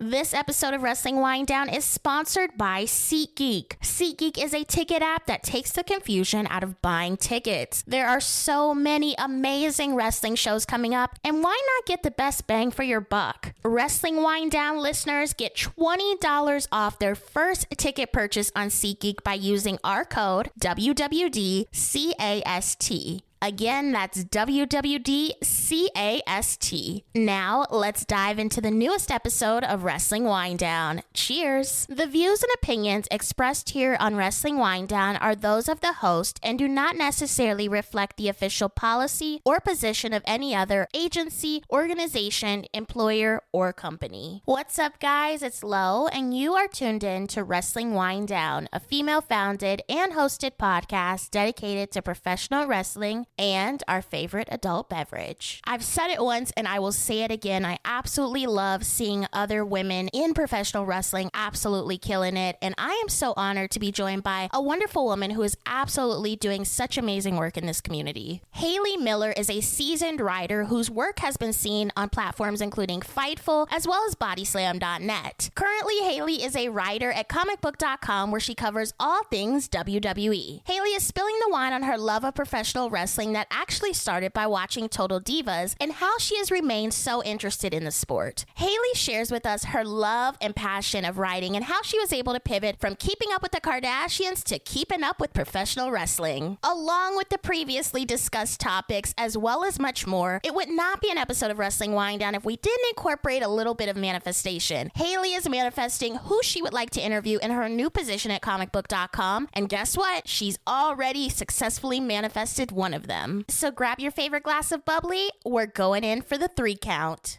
This episode of Wrestling Winedown is sponsored by SeatGeek. SeatGeek is a ticket app that takes the confusion out of buying tickets. There are so many amazing wrestling shows coming up, and why not get the best bang for your buck? Wrestling Winedown listeners get $20 off their first ticket purchase on SeatGeek by using our code WWDCAST. Again, that's WWDCAST. Now, let's dive into the newest episode of Wrestling Winedown. Cheers! The views and opinions expressed here on Wrestling Winedown are those of the host and do not necessarily reflect the official policy or position of any other agency, organization, employer, or company. What's up, guys? It's Lo, and you are tuned in to Wrestling Winedown, a female-founded and hosted podcast dedicated to professional wrestling and our favorite adult beverage. I've said it once and I will say it again. I absolutely love seeing other women in professional wrestling absolutely killing it, and I am so honored to be joined by a wonderful woman who is absolutely doing such amazing work in this community. Haley Miller is a seasoned writer whose work has been seen on platforms including Fightful as well as bodyslam.net. Currently, Haley is a writer at comicbook.com where she covers all things WWE. Haley is spilling the wine on her love of professional wrestling that actually started by watching Total Divas and how she has remained so interested in the sport. Haley shares with us her love and passion of writing and how she was able to pivot from keeping up with the Kardashians to keeping up with professional wrestling. Along with the previously discussed topics as well as much more, it would not be an episode of Wrestling Winedown if we didn't incorporate a little bit of manifestation. Haley is manifesting who she would like to interview in her new position at comicbook.com, and guess what? She's already successfully manifested one of them. So grab your favorite glass of bubbly. We're going in for the 3 count.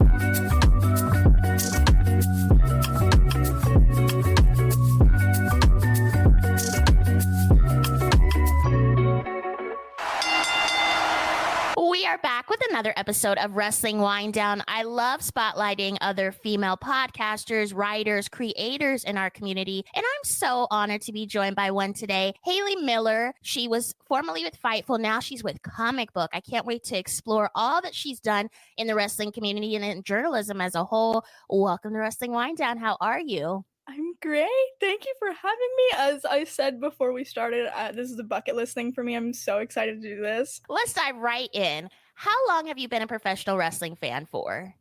We are back with another episode of Wrestling Winedown. I love spotlighting other female podcasters, writers, creators in our community, and I'm so honored to be joined by one today, Haley Miller. She was formerly with Fightful, now she's with Comic Book. I can't wait to explore all that she's done in the wrestling community and in journalism as a whole. Welcome to Wrestling Winedown. How are you? I'm great. Thank you for having me. As I said before we started, this is a bucket list thing for me. I'm so excited to do this. Let's dive right in. How long have you been a professional wrestling fan for?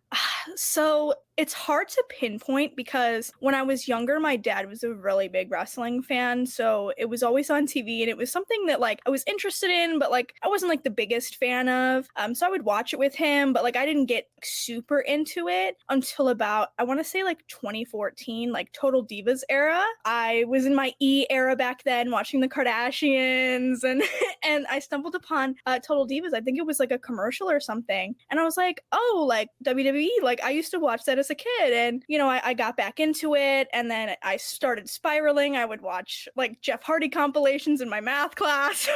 So it's hard to pinpoint because when I was younger, my dad was a really big wrestling fan. So it was always on TV and it was something that I was interested in, but I wasn't the biggest fan of. So I would watch it with him, but I didn't get super into it until about, I want to say 2014, Total Divas era. I was in my E era back then watching the Kardashians and I stumbled upon Total Divas. I think it was a commercial or something. And I was like, oh, WWE, I used to watch that as a kid, and I got back into it, and then I started spiraling. I would watch Jeff Hardy compilations in my math class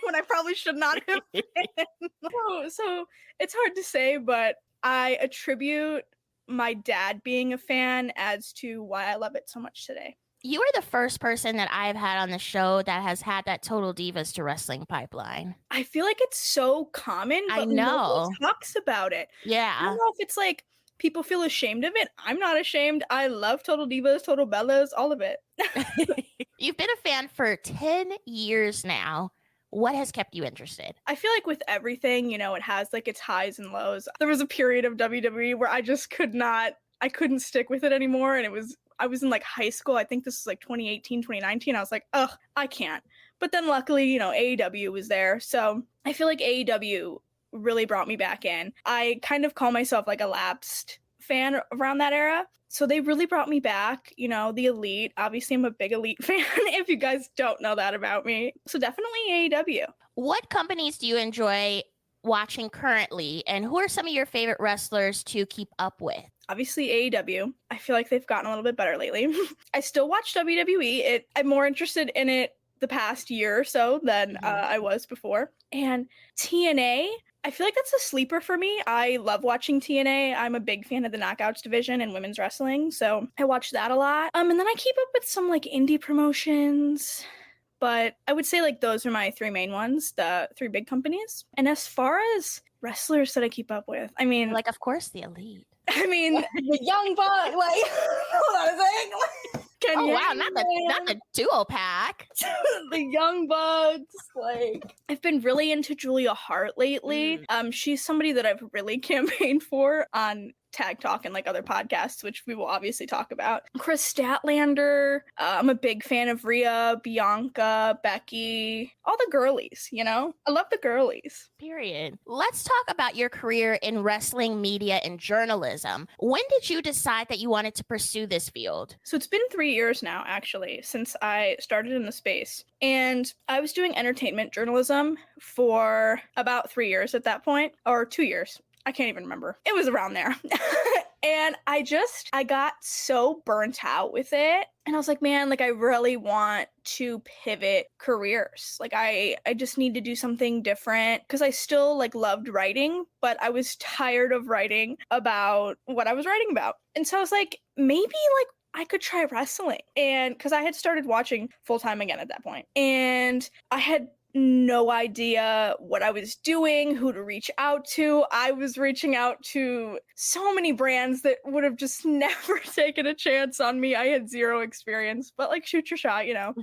when I probably should not have been. So it's hard to say, but I attribute my dad being a fan as to why I love it so much today. You are the first person that I've had on the show that has had that Total Divas to wrestling pipeline. I feel like it's so common, but I know. Nobody talks about it. Yeah. I don't know if it's people feel ashamed of it. I'm not ashamed. I love Total Divas, Total Bellas, all of it. You've been a fan for 10 years now. What has kept you interested? I feel with everything, it has its highs and lows. There was a period of WWE where I just couldn't stick with it anymore, and I was in high school. I think this was 2018, 2019. I was like, ugh, I can't. But then luckily, AEW was there. So I feel AEW really brought me back in. I kind of call myself a lapsed fan around that era. So they really brought me back, the Elite. Obviously, I'm a big Elite fan if you guys don't know that about me. So definitely AEW. What companies do you enjoy watching currently, and who are some of your favorite wrestlers to keep up with? Obviously, AEW. I feel they've gotten a little bit better lately. I still watch WWE. I'm more interested in it the past year or so than I was before. And TNA, I feel that's a sleeper for me. I love watching TNA. I'm a big fan of the Knockouts division in women's wrestling, so I watch that a lot. And then I keep up with some indie promotions. But I would say those are my 3 main ones, the 3 big companies. And as far as wrestlers that I keep up with, I mean... of course, the Elite. I mean, the Young Bucks, Oh wow, not the duo pack. The Young Bucks. Like, I've been really into Julia Hart lately. She's somebody that I've really campaigned for on Tag Talk and like other podcasts, which we will obviously talk about. Chris Statlander. I'm a big fan of Rhea, Bianca, Becky, all the girlies, you know? I love the girlies. Period. Let's talk about your career in wrestling, media, and journalism. When did you decide that you wanted to pursue this field? So it's been 3 years now, actually, since I started in the space. And I was doing entertainment journalism for about 3 years at that point, or 2 years. I can't even remember. It was around there. And I got so burnt out with it. And I was like, man, like I really want to pivot careers. Like I just need to do something different because I still like loved writing, but I was tired of writing about what I was writing about. And so I was like, maybe like I could try wrestling. And because I had started watching full time again at that point. And I had no idea what I was doing, who to reach out to. I was reaching out to so many brands that would have just never taken a chance on me. I had zero experience, but like shoot your shot, you know.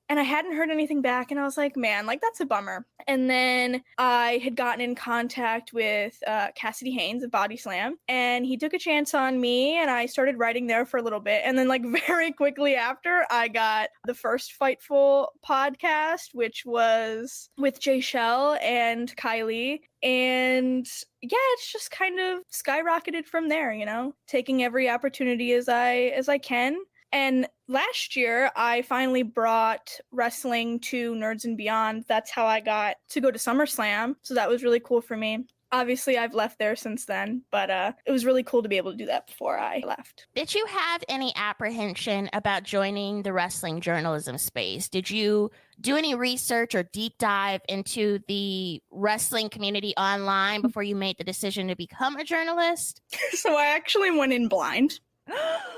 And I hadn't heard anything back, and I was like, man, like that's a bummer. And then I had gotten in contact with Cassidy Haynes of Body Slam, and he took a chance on me, and I started writing there for a little bit. And then like very quickly after, I got the first Fightful podcast, which was with Jay Shell and Kylie. And yeah, it's just kind of skyrocketed from there, you know, taking every opportunity as I can. And last year, I finally brought wrestling to Nerds and Beyond. That's how I got to go to SummerSlam. So that was really cool for me. Obviously, I've left there since then, but it was really cool to be able to do that before I left. Did you have any apprehension about joining the wrestling journalism space? Did you do any research or deep dive into the wrestling community online before you made the decision to become a journalist? So I actually went in blind.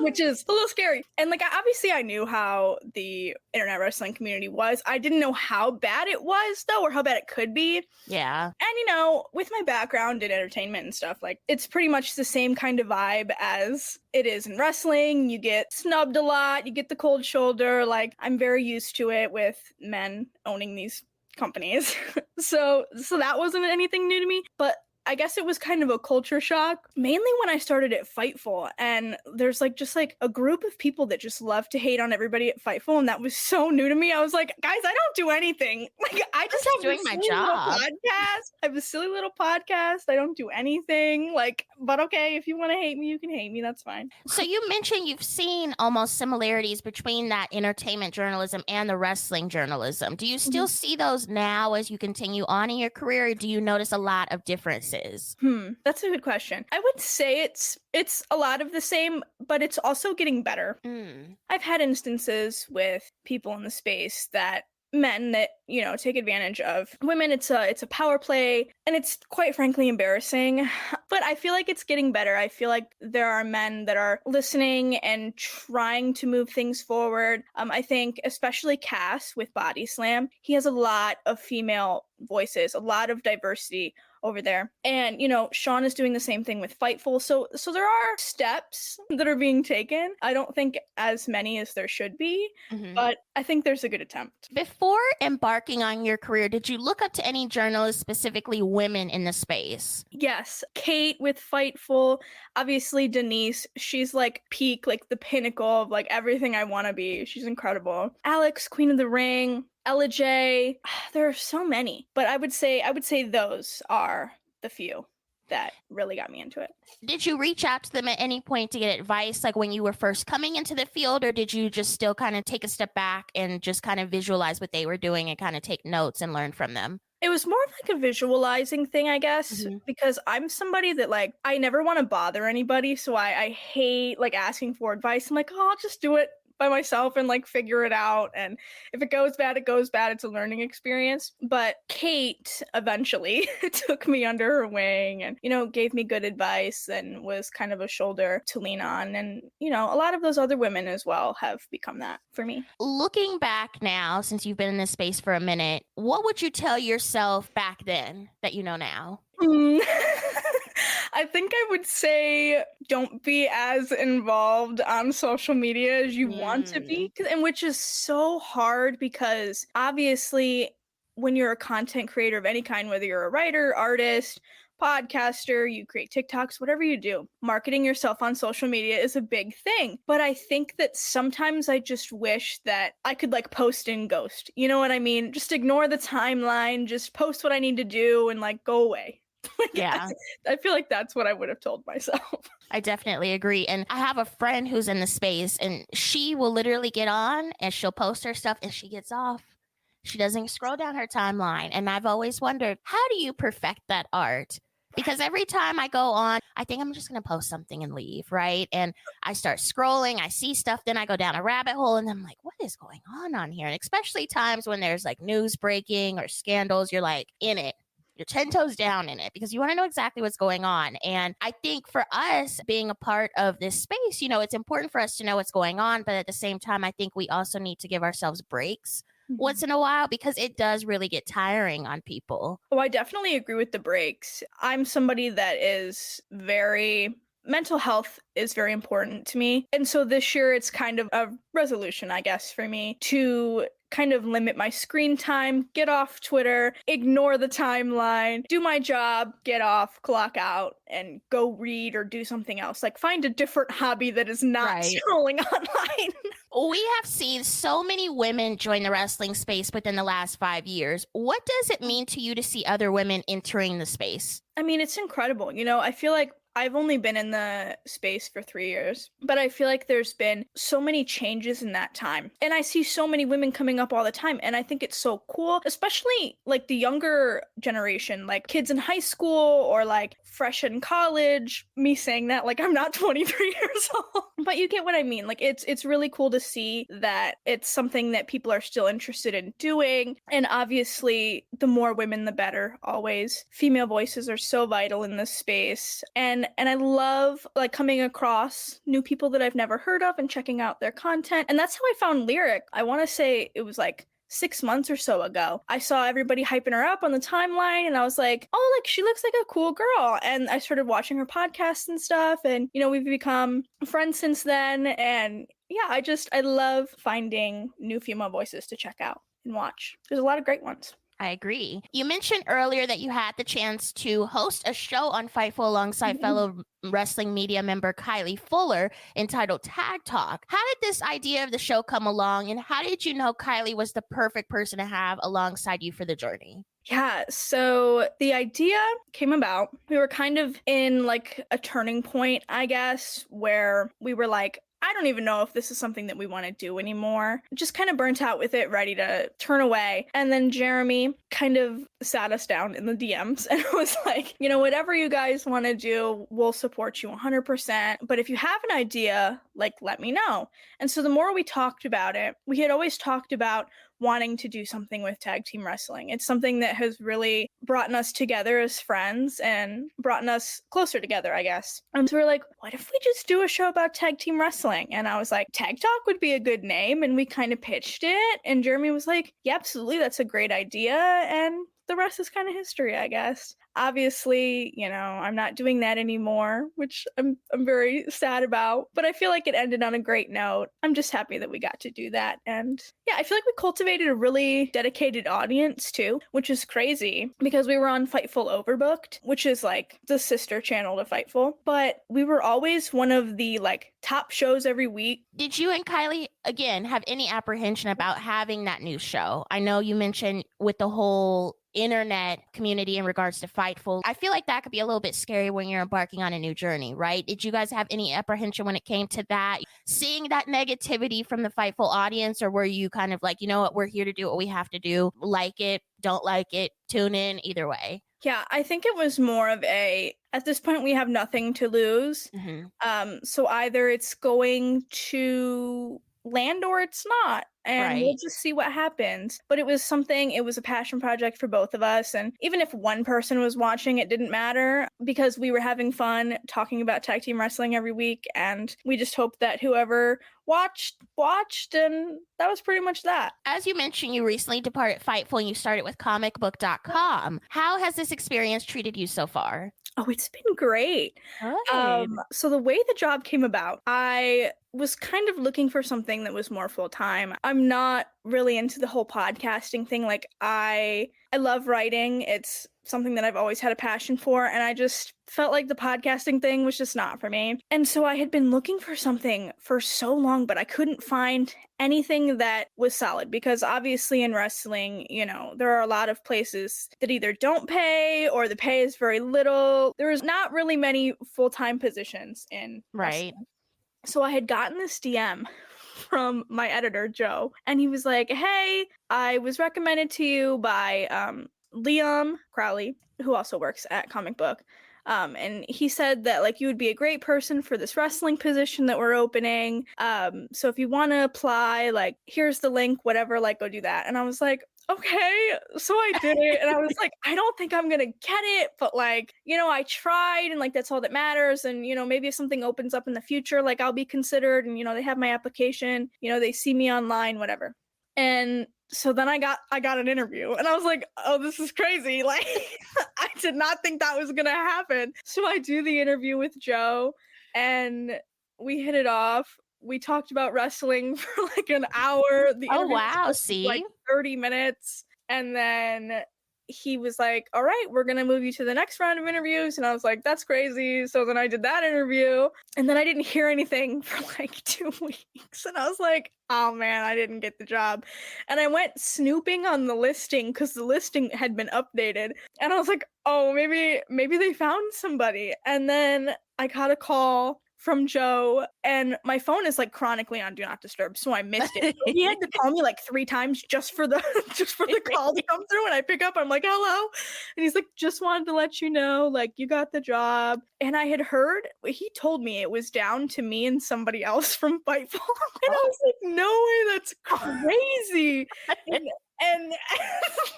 Which is a little scary. And like, obviously I knew how the internet wrestling community was. I didn't know how bad it was though, or how bad it could be. Yeah. And you know, with my background in entertainment and stuff, like it's pretty much the same kind of vibe as it is in wrestling. You get snubbed a lot, you get the cold shoulder. Like I'm very used to it with men owning these companies. So that wasn't anything new to me, but I guess it was kind of a culture shock, mainly when I started at Fightful, and there's like just like a group of people that just love to hate on everybody at Fightful, and that was so new to me. I was like, guys, I don't do anything. Like I just have doing my job. Podcast. I have a silly little podcast. I don't do anything. Like, but okay, if you want to hate me, you can hate me. That's fine. So you mentioned you've seen almost similarities between that entertainment journalism and the wrestling journalism. Do you still see those now as you continue on in your career, or do you notice a lot of differences? That's a good question. I would say it's a lot of the same, but it's also getting better. I've had instances with people in the space that men that, you know, take advantage of women. It's a power play, and it's quite frankly embarrassing, but I feel like it's getting better. I feel like there are men that are listening and trying to move things forward. I think especially Cass with Body Slam, he has a lot of female voices, a lot of diversity over there. And, you know, Sean is doing the same thing with Fightful. So there are steps that are being taken. I don't think as many as there should be, but I think there's a good attempt. Before embarking on your career, did you look up to any journalists, specifically women in the space? Yes. Kate with Fightful, obviously Denise, she's like peak, like the pinnacle of like everything I want to be. She's incredible. Alex, Queen of the Ring, Ella J, there are so many, but I would say those are the few that really got me into it. Did you reach out to them at any point to get advice, like when you were first coming into the field, or did you just still kind of take a step back and just kind of visualize what they were doing and kind of take notes and learn from them? It was more of like a visualizing thing, I guess, because I'm somebody that like, I never want to bother anybody. So I hate like asking for advice. I'm like, oh, I'll just do it by myself and like figure it out. And if it goes bad, it goes bad. It's a learning experience. But Kate eventually took me under her wing and, you know, gave me good advice and was kind of a shoulder to lean on. And, you know, a lot of those other women as well have become that for me. Looking back now, since you've been in this space for a minute, what would you tell yourself back then that you know now? I think I would say don't be as involved on social media as you want to Mm, be, and which is so hard because obviously when you're a content creator of any kind, whether you're a writer, artist, podcaster, you create TikToks, whatever you do, marketing yourself on social media is a big thing. But I think that sometimes I just wish that I could like post and ghost. You know what I mean? Just ignore the timeline, just post what I need to do and like go away. Like, yeah. I feel like that's what I would have told myself. I definitely agree. And I have a friend who's in the space and she will literally get on and she'll post her stuff and she gets off. She doesn't scroll down her timeline. And I've always wondered, how do you perfect that art? Because every time I go on, I think I'm just going to post something and leave, right? And I start scrolling, I see stuff, then I go down a rabbit hole and I'm like, what is going on here? And especially times when there's like news breaking or scandals, you're like in it. You're 10 toes down in it because you want to know exactly what's going on. And I think for us being a part of this space, it's important for us to know what's going on. But at the same time, I think we also need to give ourselves breaks once in a while because it does really get tiring on people. Oh, I definitely agree with the breaks. I'm somebody that is very mental health is very important to me. And so this year it's kind of a resolution, I guess, for me to kind of limit my screen time, get off Twitter, ignore the timeline, do my job, get off, clock out, and go read or do something else. Like find a different hobby that is not scrolling online. We have seen so many women join the wrestling space within the last 5 years. What does it mean to you to see other women entering the space? I mean, it's incredible. I feel like I've only been in the space for 3 years, but I feel like there's been so many changes in that time. And I see so many women coming up all the time. And I think it's so cool, especially like the younger generation, like kids in high school or like fresh in college. Me saying that like I'm not 23 years old, but you get what I mean. Like it's really cool to see that it's something that people are still interested in doing. And obviously, the more women, the better, always. Female voices are so vital in this space. And I love like coming across new people that I've never heard of and checking out their content. And that's how I found Lyric. I want to say it was like 6 months or so ago. I saw everybody hyping her up on the timeline and I was like, oh, like she looks like a cool girl. And I started watching her podcasts and stuff. And, we've become friends since then. And yeah, I love finding new female voices to check out and watch. There's a lot of great ones. I agree. You mentioned earlier that you had the chance to host a show on Fightful alongside fellow wrestling media member Kylie Fuller entitled Tag Talk. How did this idea of the show come along, and how did you know Kylie was the perfect person to have alongside you for the journey? Yeah, so the idea came about. We were kind of in like a turning point, I guess, where we were like, I don't even know if this is something that we want to do anymore. Just kind of burnt out with it, ready to turn away. And then Jeremy kind of sat us down in the DMs and was like, whatever you guys want to do, we'll support you 100%. But if you have an idea, like, let me know. And so the more we talked about it, we had always talked about wanting to do something with tag team wrestling. It's something that has really brought us together as friends and brought us closer together, I guess. And so we're like, what if we just do a show about tag team wrestling? And I was like, Tag Talk would be a good name. And we kind of pitched it. And Jeremy was like, yeah, absolutely. That's a great idea. And the rest is kind of history, I guess. Obviously, I'm not doing that anymore, which I'm very sad about, but I feel like it ended on a great note. I'm just happy that we got to do that. And yeah, I feel like we cultivated a really dedicated audience too, which is crazy because we were on Fightful Overbooked, which is like the sister channel to Fightful, but we were always one of the like top shows every week. Did you and Kylie, again, have any apprehension about having that new show? I know you mentioned with the whole internet community in regards to Fightful. I feel like that could be a little bit scary when you're embarking on a new journey, right? Did you guys have any apprehension when it came to that? Seeing that negativity from the Fightful audience, or were you kind of like, you know what, we're here to do what we have to do, like it, don't like it, tune in, either way? Yeah, I think it was more of at this point, we have nothing to lose. So either it's going to land or it's not. And we'll just see what happens. But it was a passion project for both of us. And even if one person was watching, it didn't matter because we were having fun talking about tag team wrestling every week. And we just hoped that whoever watched. And that was pretty much that. As you mentioned, you recently departed Fightful and you started with comicbook.com. How has this experience treated you so far? Oh, it's been great. Good. So the way the job came about, I was kind of looking for something that was more full time. I'm not really into the whole podcasting thing. Like I love writing. It's something that I've always had a passion for, and I just felt like the podcasting thing was just not for me. And so I had been looking for something for so long, but I couldn't find anything that was solid because obviously in wrestling, there are a lot of places that either don't pay or the pay is very little. There is not really many full-time positions in Right. wrestling. So I had gotten this DM from my editor, Joe, and he was like, "Hey, I was recommended to you by Liam Crowley, who also works at Comic Book. And he said that like you would be a great person for this wrestling position that we're opening. So if you want to apply, like here's the link, whatever, like go do that." And I was like, okay. So I did it, and I was like, I don't think I'm gonna get it, but like, I tried, and like that's all that matters. And maybe if something opens up in the future, like I'll be considered, and they have my application, they see me online, whatever. And so then I got an interview, and I was like, oh, this is crazy. Like I did not think that was gonna happen. So I do the interview with Joe, and we hit it off. We talked about wrestling for like an hour. The Oh, interview wow. was like See? 30 minutes. And then he was like, all right, we're going to move you to the next round of interviews. And I was like, that's crazy. So then I did that interview. And then I didn't hear anything for like 2 weeks. And I was like, oh man, I didn't get the job. And I went snooping on the listing because the listing had been updated. And I was like, oh, maybe they found somebody. And then I got a call from Joe, and my phone is like chronically on do not disturb, so I missed it. So he had to call me like 3 times just for the call to come through, and I pick up, I'm like, hello, and he's like, just wanted to let you know, like, you got the job. And I had heard, he told me it was down to me and somebody else from Fightful, and I was like, no way, that's crazy. And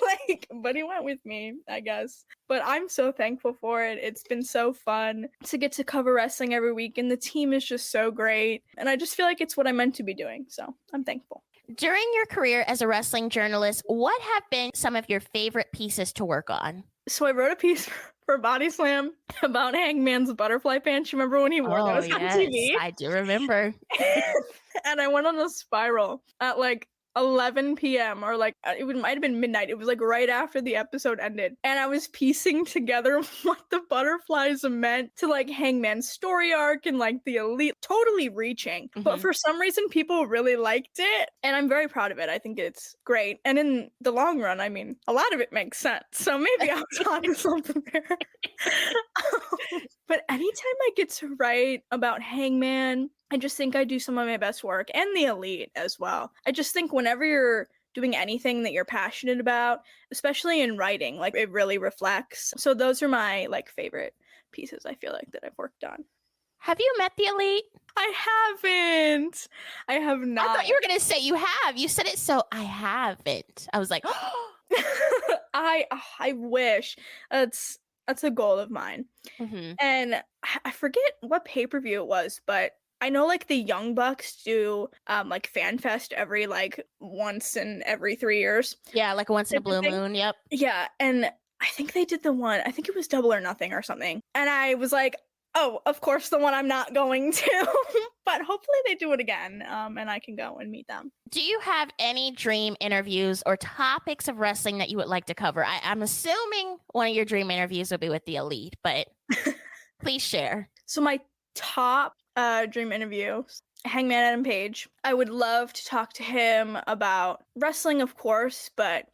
like, but he went with me, I guess. But I'm so thankful for it. It's been so fun to get to cover wrestling every week, and the team is just so great. And I just feel like it's what I'm meant to be doing. So I'm thankful. During your career as a wrestling journalist, what have been some of your favorite pieces to work on? So I wrote a piece for Body Slam about Hangman's butterfly pants. You remember when he wore those on TV? I do remember. And I went on a spiral at like 11 p.m. or like might have been midnight. It was like right after the episode ended, and I was piecing together what the butterflies meant to like Hangman's story arc and like the Elite, totally reaching. But for some reason people really liked it, and I'm very proud of it. I think it's great, and in the long run, I mean, a lot of it makes sense, so maybe I was onto something there. But anytime I get to write about Hangman, I just think I do some of my best work, and the Elite as well. I just think whenever you're doing anything that you're passionate about, especially in writing, like it really reflects. So those are my like favorite pieces I feel like that I've worked on. Have you met the Elite? I haven't. I have not. I thought you were going to say you have. You said it so I haven't. I was like, I wish. That's a goal of mine. And I forget what pay-per-view it was, but I know like the Young Bucks do like Fan Fest every like once in every 3 years. Yeah, like once in a blue moon. Yep. Yeah, and I think they did the one, I think it was Double or Nothing or something. And I was like, oh, of course the one I'm not going to. But hopefully they do it again, and I can go and meet them. Do you have any dream interviews or topics of wrestling that you would like to cover? I'm assuming one of your dream interviews will be with the Elite, but please share. So my top dream interview, Hangman Adam Page. I would love to talk to him about wrestling, of course, but,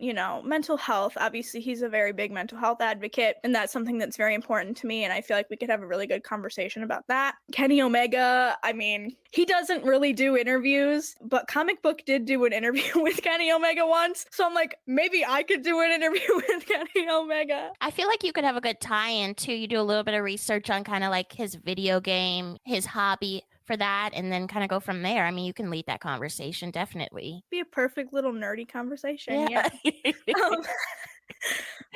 mental health. Obviously, he's a very big mental health advocate, and that's something that's very important to me, and I feel like we could have a really good conversation about that. Kenny Omega, I mean, he doesn't really do interviews, but Comic Book did do an interview with Kenny Omega once, so I'm like, maybe I could do an interview with Kenny Omega. I feel like you could have a good tie-in, too. You do a little bit of research on kind of like his video game, his hobby, for that, and then kind of go from there. I mean, you can lead that conversation, definitely. Be a perfect little nerdy conversation. Yeah.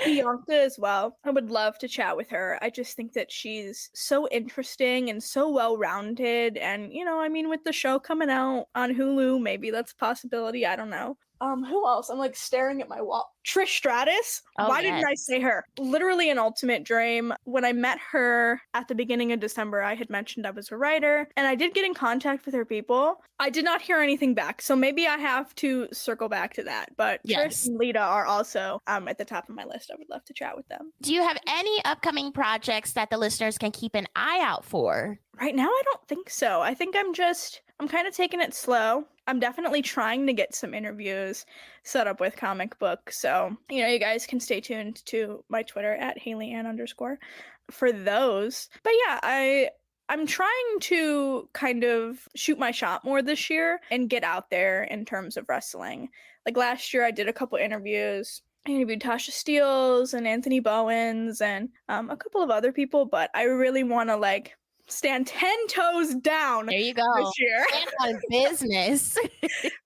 Bianca as well. I would love to chat with her. I just think that she's so interesting and so well-rounded, and with the show coming out on Hulu, maybe that's a possibility. I don't know. Who else? I'm like staring at my wall. Trish Stratus. Oh, Why yes. didn't I say her? Literally an ultimate dream. When I met her at the beginning of December, I had mentioned I was a writer, and I did get in contact with her people. I did not hear anything back, so maybe I have to circle back to that. But Yes. Trish and Lita are also at the top of my list. I would love to chat with them. Do you have any upcoming projects that the listeners can keep an eye out for? Right now, I don't think so. I think I'm kind of taking it slow. I'm definitely trying to get some interviews set up with comic book. So, you guys can stay tuned to my Twitter at HaleyAnn_ for those. But yeah, I'm trying to kind of shoot my shot more this year and get out there in terms of wrestling. Like last year, I did a couple interviews. I interviewed Tasha Steeles and Anthony Bowens and a couple of other people, but I really want to stand 10 toes down. There you go. This year. Stand on business.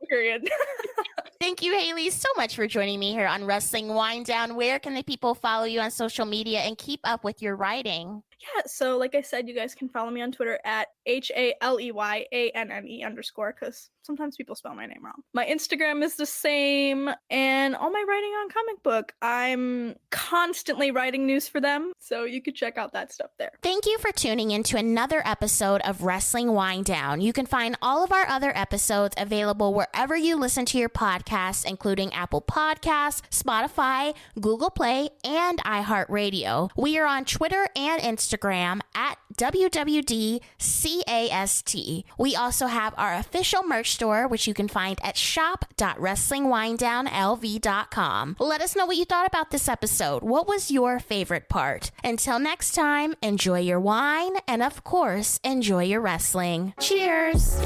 Period. Thank you, Haley, so much for joining me here on Wrestling Winedown. Where can the people follow you on social media and keep up with your writing? Yeah, so like I said, you guys can follow me on Twitter at HALEYANNE_ because sometimes people spell my name wrong. My Instagram is the same, and all my writing on comic book, I'm constantly writing news for them, so you could check out that stuff there. Thank you for tuning in to another episode of Wrestling Winedown. You can find all of our other episodes available wherever you listen to your podcasts, including Apple Podcasts, Spotify, Google Play, and iHeartRadio. We are on Twitter and Instagram at WWDCAST. We also have our official merch store, which you can find at shop.wrestlingwinedownlv.com. Let us know what you thought about this episode. What was your favorite part? Until next time, enjoy your wine and, of course, enjoy your wrestling. Cheers!